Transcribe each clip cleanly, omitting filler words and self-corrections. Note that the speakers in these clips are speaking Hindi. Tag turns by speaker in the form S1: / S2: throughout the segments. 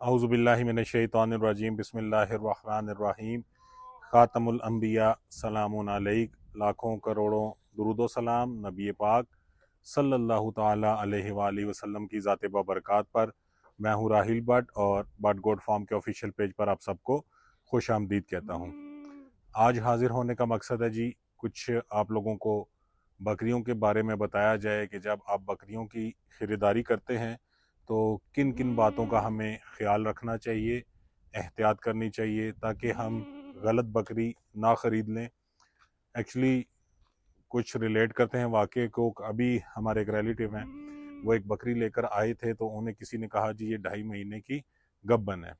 S1: औज़ुबिल्लाहि मिनश्शैतानिर्रजीम बिस्मिल्लाहिर्रहमानिर्रहीम ख़ातमुल अंबिया सलामुन अलैक। लाखों करोड़ों दुरूदो सलाम नबी पाक सल्लल्लाहु ताला अलैहि वालैहि वसल्लम की ज़ात बबरकात पर। मैं हूँ राहिल भट्ट और भट्ट गोट फार्म के ऑफिशियल पेज पर आप सबको खुश आमदीद कहता हूँ। आज हाजिर होने का मकसद है जी, कुछ आप लोगों को बकरियों के बारे में बताया जाए कि जब आप बकरियों की ख़रीदारी करते हैं तो किन किन बातों का हमें ख्याल रखना चाहिए, एहतियात करनी चाहिए ताकि हम गलत बकरी ना ख़रीद लें। एक्चुअली कुछ रिलेट करते हैं वाक़े को। अभी हमारे एक रिलेटिव हैं, वो एक बकरी लेकर आए थे तो उन्हें किसी ने कहा जी ये 2.5 महीने की गब्बन है,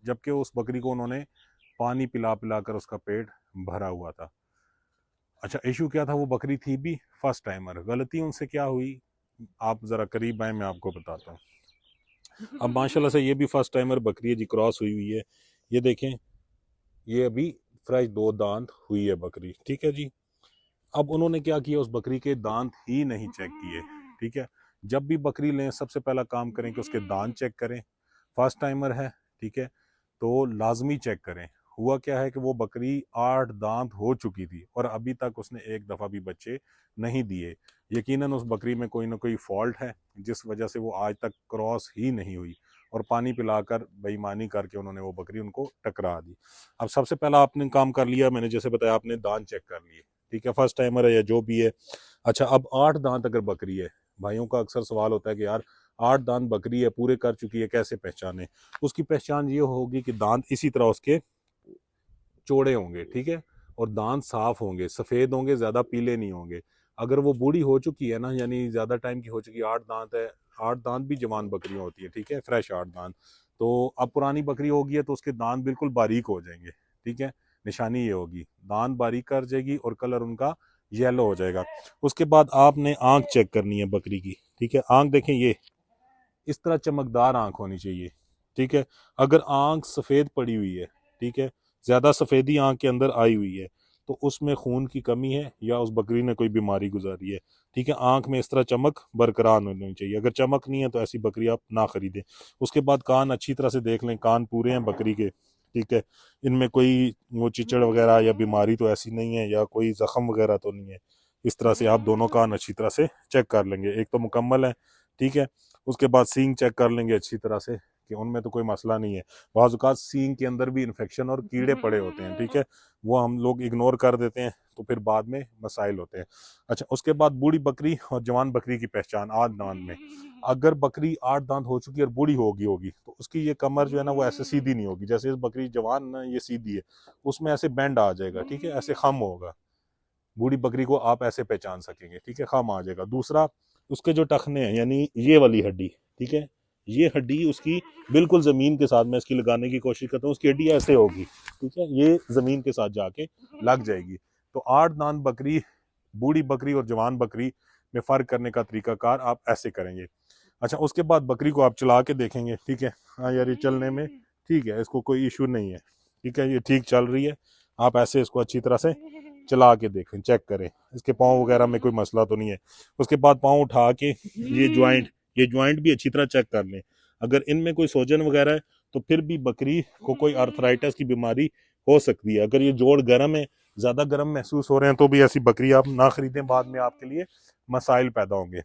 S1: जबकि उस बकरी को उन्होंने पानी पिला पिला कर उसका पेट भरा हुआ था। अच्छा, इशू क्या था? वो बकरी थी भी फर्स्ट टाइमर। गलती उनसे क्या हुई, आप ज़रा करीब आए, मैं आपको बताता हूँ। अब माशाल्लाह से ये भी फर्स्ट टाइमर बकरी है जी, क्रॉस हुई हुई है। ये देखें, ये अभी फ्रेश 2 दांत हुई है बकरी, ठीक है जी। अब उन्होंने क्या किया, उस बकरी के दांत ही नहीं चेक किए, ठीक है। जब भी बकरी लें सबसे पहला काम करें कि उसके दांत चेक करें। फर्स्ट टाइमर है, ठीक है, तो लाजमी चेक करें। हुआ क्या है कि वो बकरी 8 दांत हो चुकी थी और अभी तक उसने एक दफ़ा भी बच्चे नहीं दिए। यकीनन उस बकरी में कोई ना कोई फॉल्ट है जिस वजह से वो आज तक क्रॉस ही नहीं हुई, और पानी पिलाकर बेईमानी करके उन्होंने वो बकरी उनको टकरा दी। अब सबसे पहला आपने काम कर लिया, मैंने जैसे बताया, आपने दांत चेक कर लिए, ठीक है, फर्स्ट टाइमर है या जो भी है। अच्छा, अब 8 दांत अगर बकरी है, भाइयों का अक्सर सवाल होता है कि यार 8 दांत बकरी है, पूरे कर चुकी है, कैसे पहचाने? उसकी पहचान ये होगी कि दांत इसी तरह उसके चौड़े होंगे, ठीक है, और दांत साफ होंगे, सफ़ेद होंगे, ज़्यादा पीले नहीं होंगे। अगर वो बूढ़ी हो चुकी है ना, यानी ज़्यादा टाइम की हो चुकी है, 8 दांत है, 8 दांत भी जवान बकरियां होती है, ठीक है, फ्रेश 8 दांत। तो अब पुरानी बकरी होगी है तो उसके दांत बिल्कुल बारीक हो जाएंगे, ठीक है। निशानी ये होगी, दांत बारीक कर जाएगी और कलर उनका येलो हो जाएगा। उसके बाद आपने आंख चेक करनी है बकरी की, ठीक है। आंख देखें, ये इस तरह चमकदार आंख होनी चाहिए, ठीक है। अगर आंख सफ़ेद पड़ी हुई है, ठीक है, ज़्यादा सफ़ेदी आंख के अंदर आई हुई है, तो उसमें खून की कमी है या उस बकरी ने कोई बीमारी गुजारी है, ठीक है। आंख में इस तरह चमक बरकरार होनी चाहिए। अगर चमक नहीं है तो ऐसी बकरी आप ना खरीदें। उसके बाद कान अच्छी तरह से देख लें, कान पूरे हैं बकरी के, ठीक है, इनमें कोई वो चिचड़ वगैरह या बीमारी तो ऐसी नहीं है, या कोई जख्म वगैरह तो नहीं है। इस तरह से आप दोनों कान अच्छी तरह से चेक कर लेंगे, एक तो मुकम्मल है, ठीक है। उसके बाद सींग चेक कर लेंगे अच्छी तरह से कि उनमें तो कोई मसला नहीं है। बाज़ औक़ात सींग के अंदर भी इन्फेक्शन और कीड़े पड़े होते हैं, ठीक है, वो हम लोग इग्नोर कर देते हैं तो फिर बाद में मसाइल होते हैं। अच्छा, उसके बाद बूढ़ी बकरी और जवान बकरी की पहचान 8 दांत में। अगर बकरी 8 दांत हो चुकी है और बूढ़ी होगी होगी तो उसकी ये कमर जो है ना, वो ऐसे सीधी नहीं होगी। जैसे इस बकरी जवान ना, ये सीधी है, उसमें ऐसे बैंड आ जाएगा, ठीक है, ऐसे खम होगा। बूढ़ी बकरी को आप ऐसे पहचान सकेंगे, ठीक है, खम आ जाएगा। दूसरा, उसके जो टखने हैं, यानी ये वाली हड्डी, ठीक है, ये हड्डी उसकी बिल्कुल जमीन के साथ, मैं इसकी लगाने की कोशिश करता हूँ, उसकी हड्डी ऐसे होगी, ठीक है, ये जमीन के साथ जाके लग जाएगी। तो 8 दांत बकरी, बूढ़ी बकरी और जवान बकरी में फर्क करने का तरीकाकार आप ऐसे करेंगे। अच्छा, उसके बाद बकरी को आप चला के देखेंगे, ठीक है, हाँ यार ये चलने में ठीक है, इसको कोई इशू नहीं है, ठीक है, ये ठीक चल रही है। आप ऐसे इसको अच्छी तरह से चला के देखें, चेक करें इसके पाँव वगैरह में कोई मसला तो नहीं है। उसके बाद पाँव उठा के ये ज्वाइंट भी अच्छी तरह चेक कर लें। अगर इनमें कोई सोजन वगैरह है तो फिर भी बकरी को कोई अर्थराइटिस की बीमारी हो सकती है। अगर ये जोड़ गर्म है, ज़्यादा गर्म महसूस हो रहे हैं, तो भी ऐसी बकरी आप ना खरीदें, बाद में आपके लिए मसाइल पैदा होंगे।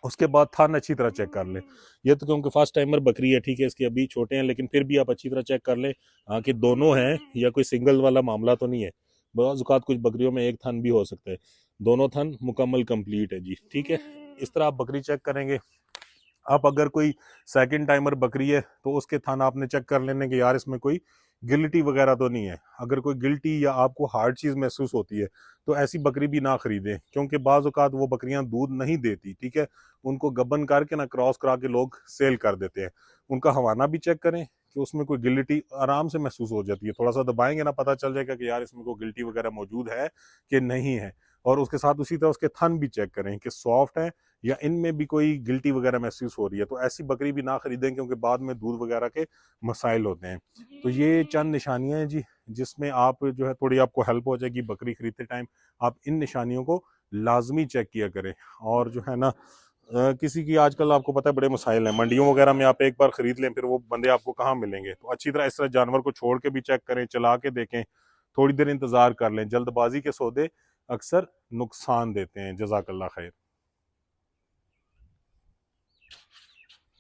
S1: उसके बाद थान अच्छी तरह चेक कर लें। ये तो क्योंकि फर्स्ट टाइमर बकरी है, ठीक है, इसके अभी छोटे हैं, लेकिन फिर भी आप अच्छी तरह चेक कर लें, हाँ, कि दोनों हैं या कोई सिंगल वाला मामला तो नहीं है। बाज़ औक़ात कुछ बकरियों में एक थन भी हो सकता है, दोनों थन मुकम्मल कंप्लीट है जी, ठीक है। इस तरह आप बकरी चेक करेंगे। आप अगर कोई सेकंड टाइमर बकरी है तो उसके थन आपने चेक कर लेने कि यार इसमें कोई गिल्टी वगैरह तो नहीं है। अगर कोई गिल्टी या आपको हार्ड चीज़ महसूस होती है तो ऐसी बकरी भी ना खरीदें, क्योंकि बाज़ औक़ात वो बकरियां दूध नहीं देती, ठीक है, उनको गबन करके ना क्रॉस करा के लोग सेल कर देते हैं। उनका हवाना भी चेक करें कि उसमें कोई गिल्टी आराम से महसूस हो जाती है, थोड़ा सा दबाएंगे ना पता चल जाएगा कि यार इसमें कोई गिल्टी वगैरह मौजूद है कि नहीं है। और उसके साथ उसी तरह उसके थन भी चेक करें कि सॉफ्ट है या इनमें भी कोई गिल्टी वगैरह महसूस हो रही है। तो ऐसी बकरी भी ना खरीदें क्योंकि बाद में दूध वगैरह के मसाइल होते हैं। तो ये चंद निशानियां हैं जी, जिसमें आप जो है थोड़ी आपको हेल्प हो जाएगी बकरी खरीदते टाइम। आप इन निशानियों को लाजमी चेक किया करें। और जो है ना, किसी की आजकल आपको पता है बड़े मसाइल हैं, मंडियों वगैरह में आप एक बार खरीद लें फिर वो बंदे आपको कहाँ मिलेंगे। तो अच्छी तरह इस तरह जानवर को छोड़ के भी चेक करें, चला के देखें, थोड़ी देर इंतजार कर लें। जल्दबाजी के सौदे अक्सर नुकसान देते हैं। जज़ाकल्लाह खैर।